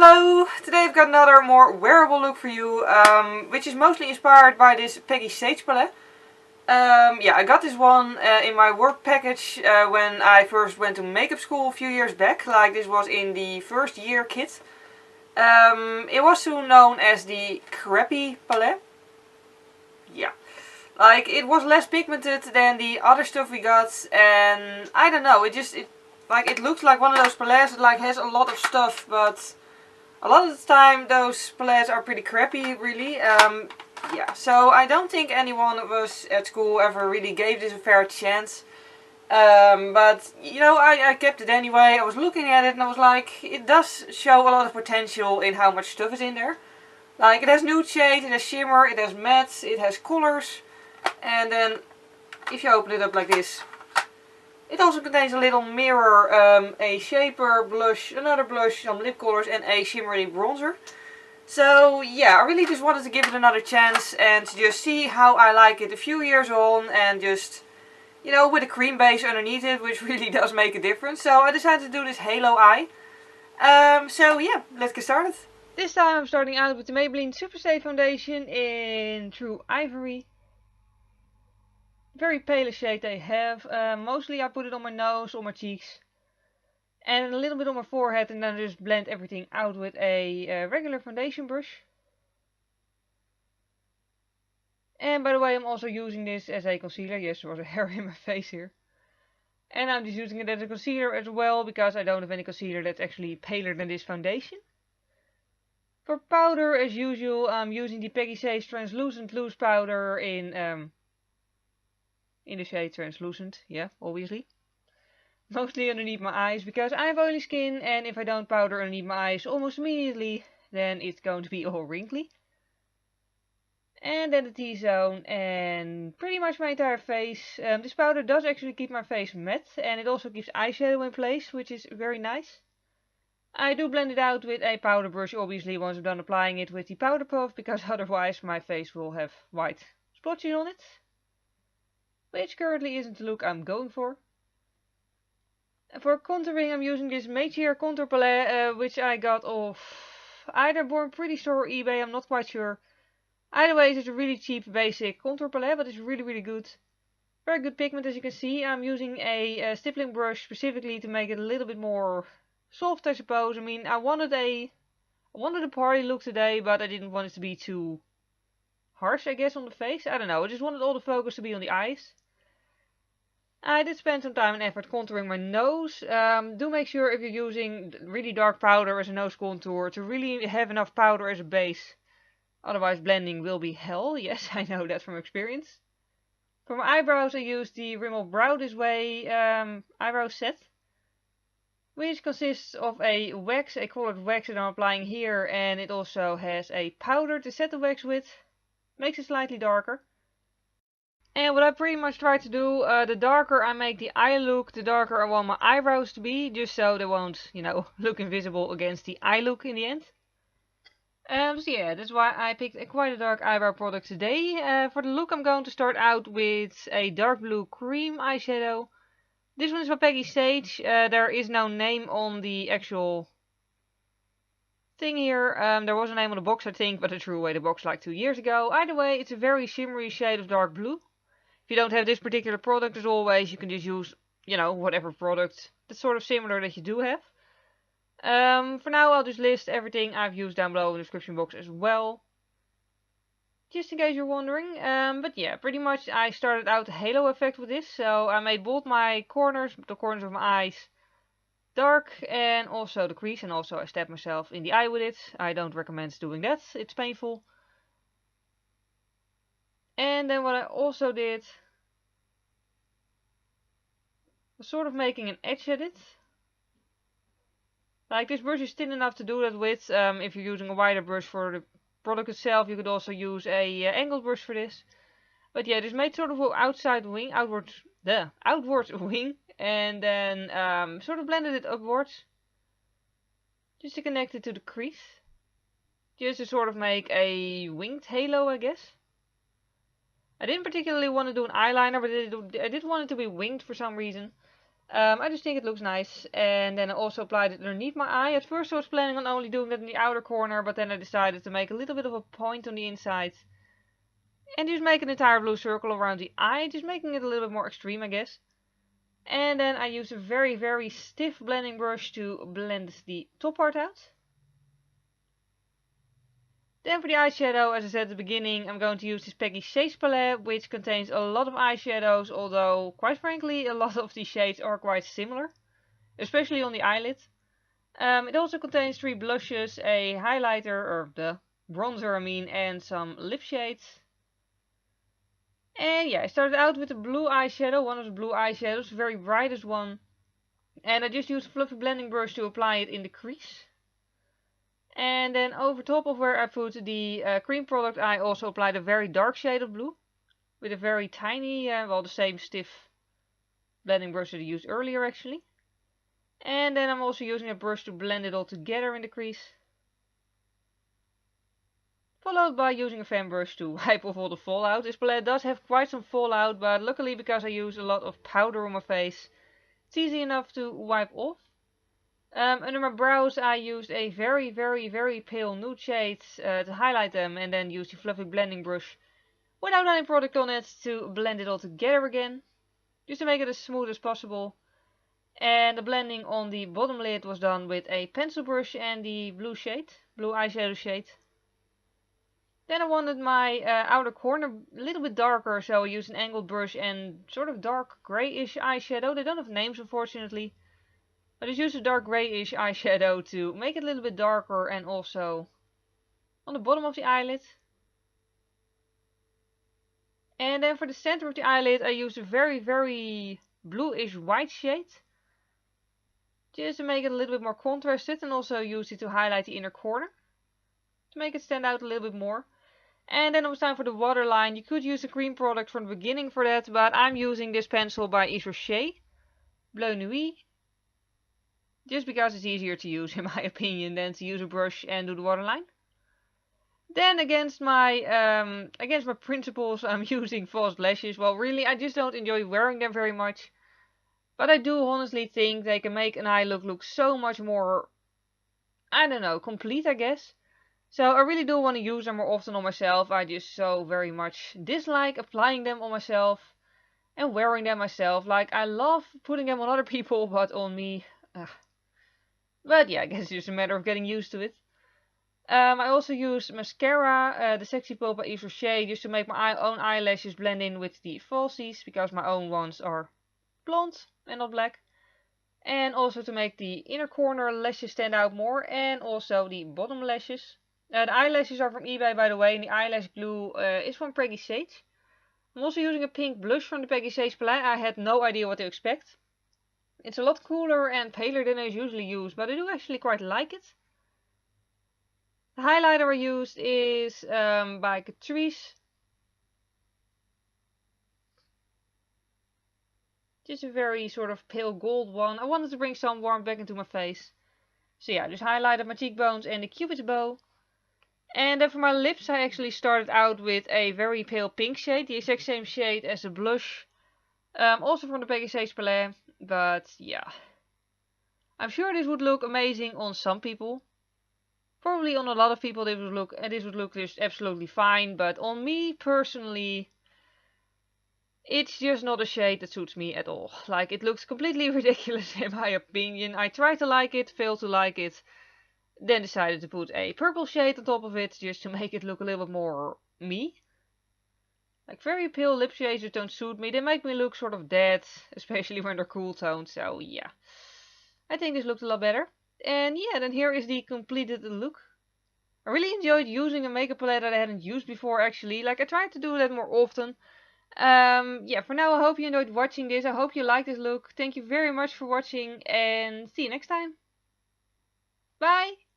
Hello! Today I've got another more wearable look for you, which is mostly inspired by this Peggy Sage palette. Yeah, I got this one in my work package when I first went to makeup school a few years back. Like, this was in the first year kit. It was soon known as the crappy palette. Yeah. Like, it was less pigmented than the other stuff we got, and I don't know, it looks like one of those palettes that like has a lot of stuff, but a lot of the time those palettes are pretty crappy, really. Yeah, so I don't think anyone of us at school ever really gave this a fair chance. But, you know, I kept it anyway. I was looking at it and I was like, it does show a lot of potential in how much stuff is in there. Like, it has nude shade, it has shimmer, it has matte, it has colors. And then, if you open it up like this, it also contains a little mirror, a shaper, blush, another blush, some lip colors and a shimmery bronzer. So yeah, I really just wanted to give it another chance and to just see how I like it a few years on, and just, you know, with a cream base underneath it, which really does make a difference. So I decided to do this halo eye. So yeah, let's get started. This time I'm starting out with the Maybelline Super Stay Foundation in True Ivory. Very pale shade they have. Mostly I put it on my nose, on my cheeks, and a little bit on my forehead, and then I just blend everything out with a regular foundation brush. And by the way, I'm also using this as a concealer. Yes, there was a hair in my face here. And I'm just using it as a concealer as well, because I don't have any concealer that's actually paler than this foundation. For powder, as usual, I'm using the Peggy Sage Translucent Loose Powder in the shade Translucent, yeah, obviously. Mostly underneath my eyes, because I have oily skin, and if I don't powder underneath my eyes almost immediately, then it's going to be all wrinkly. And then the T-zone, and pretty much my entire face. This powder does actually keep my face matte, and it also keeps eyeshadow in place, which is very nice. I do blend it out with a powder brush, obviously, once I'm done applying it with the powder puff, because otherwise my face will have white splotches on it. Which currently isn't the look I'm going for. For contouring, I'm using this Maycheer contour palette, which I got off either Born Pretty Store or eBay, I'm not quite sure. Either way, it's a really cheap basic contour palette, but it's really good. Very good pigment, as you can see. I'm using a stippling brush specifically to make it a little bit more soft, I suppose. I mean, I wanted a party look today, but I didn't want it to be too harsh, I guess, on the face. I don't know, I just wanted all the focus to be on the eyes. I did spend some time and effort contouring my nose. Do make sure, if you're using really dark powder as a nose contour, to really have enough powder as a base. Otherwise blending will be hell. Yes, I know that from experience. For my eyebrows I used the Rimmel Brow This Way eyebrow set. Which consists of a wax, a colored wax that I'm applying here. And it also has a powder to set the wax with. Makes it slightly darker. And what I pretty much try to do, the darker I make the eye look, the darker I want my eyebrows to be, just so they won't, you know, look invisible against the eye look in the end. So yeah, that's why I picked quite a dark eyebrow product today. For the look I'm going to start out with a dark blue cream eyeshadow. This one is by Peggy Sage. There is no name on the actual thing here. There was a name on the box, I think, but I threw away the box like 2 years ago. Either way, it's a very shimmery shade of dark blue. If you don't have this particular product, as always, you can just use, you know, whatever product that's sort of similar that you do have. For now, I'll just list everything I've used down below in the description box as well. Just in case you're wondering. But yeah, pretty much I started out the halo effect with this. So I made both my corners, the corners of my eyes, dark, and also the crease. And also I stabbed myself in the eye with it. I don't recommend doing that. It's painful. And then what I also did was sort of making an edge at it. Like, this brush is thin enough to do that with. If you're using a wider brush for the product itself, you could also use a angled brush for this. But yeah, just made sort of an outward wing, and then sort of blended it upwards, just to connect it to the crease, just to sort of make a winged halo, I guess. I didn't particularly want to do an eyeliner, but I did want it to be winged for some reason. I just think it looks nice. And then I also applied it underneath my eye. At first I was planning on only doing that in the outer corner, but then I decided to make a little bit of a point on the inside. And just make an entire blue circle around the eye, just making it a little bit more extreme, I guess. And then I use a very, very stiff blending brush to blend the top part out. Then for the eyeshadow, as I said at the beginning, I'm going to use this Peggy Sage palette, which contains a lot of eyeshadows, although, quite frankly, a lot of these shades are quite similar, especially on the eyelid. It also contains 3 blushes, a highlighter, or the bronzer I mean, and some lip shades. And yeah, I started out with a blue eyeshadow, one of the blue eyeshadows, the very brightest one. And I just used a fluffy blending brush to apply it in the crease. And then over top of where I put the cream product, I also applied a very dark shade of blue. With a very tiny, well, the same stiff blending brush that I used earlier actually. And then I'm also using a brush to blend it all together in the crease. Followed by using a fan brush to wipe off all the fallout. This palette does have quite some fallout, but luckily because I use a lot of powder on my face, it's easy enough to wipe off. Under my brows I used a very, very, very pale nude shade to highlight them, and then used the fluffy blending brush without any product on it to blend it all together again, just to make it as smooth as possible. And the blending on the bottom lid was done with a pencil brush and the blue eyeshadow shade. Then I wanted my outer corner a little bit darker, so I used an angled brush and sort of dark greyish eyeshadow. They don't have names unfortunately. I just used a dark greyish eyeshadow to make it a little bit darker, and also on the bottom of the eyelid. And then for the center of the eyelid I used a very, very bluish white shade. Just to make it a little bit more contrasted, and also used it to highlight the inner corner. To make it stand out a little bit more. And then it was time for the waterline. You could use a cream product from the beginning for that, but I'm using this pencil by Yves Rocher, Bleu Nuit. Just because it's easier to use in my opinion than to use a brush and do the waterline. Then against my principles I'm using false lashes. Well, really I just don't enjoy wearing them very much. But I do honestly think they can make an eye look so much more, I don't know, complete I guess. So I really do want to use them more often on myself. I just so very much dislike applying them on myself and wearing them myself. Like, I love putting them on other people, but on me, but yeah, I guess it's just a matter of getting used to it. I also use mascara, the Sexy Pulp by Yves Rocher, just to make my own eyelashes blend in with the falsies, because my own ones are blonde and not black. And also to make the inner corner lashes stand out more, and also the bottom lashes. The eyelashes are from eBay, by the way, and the eyelash glue is from Peggy Sage. I'm also using a pink blush from the Peggy Sage palette. I had no idea what to expect. It's a lot cooler and paler than I usually use, but I do actually quite like it. The highlighter I used is by Catrice. Just a very sort of pale gold one. I wanted to bring some warmth back into my face. So yeah, I just highlighted my cheekbones and the cupid's bow. And then for my lips I actually started out with a very pale pink shade. The exact same shade as the blush. Also from the Peggy Sage palette. But yeah. I'm sure this would look amazing on some people. Probably on a lot of people this would look just absolutely fine. But on me personally, it's just not a shade that suits me at all. Like, it looks completely ridiculous in my opinion. I tried to like it, failed to like it. Then decided to put a purple shade on top of it, just to make it look a little bit more me. Like, very pale lip shades that don't suit me. They make me look sort of dead, especially when they're cool toned. So yeah, I think this looked a lot better. And yeah, then here is the completed look. I really enjoyed using a makeup palette that I hadn't used before actually. Like, I tried to do that more often. Yeah, for now I hope you enjoyed watching this. I hope you liked this look. Thank you very much for watching, and see you next time. Bye!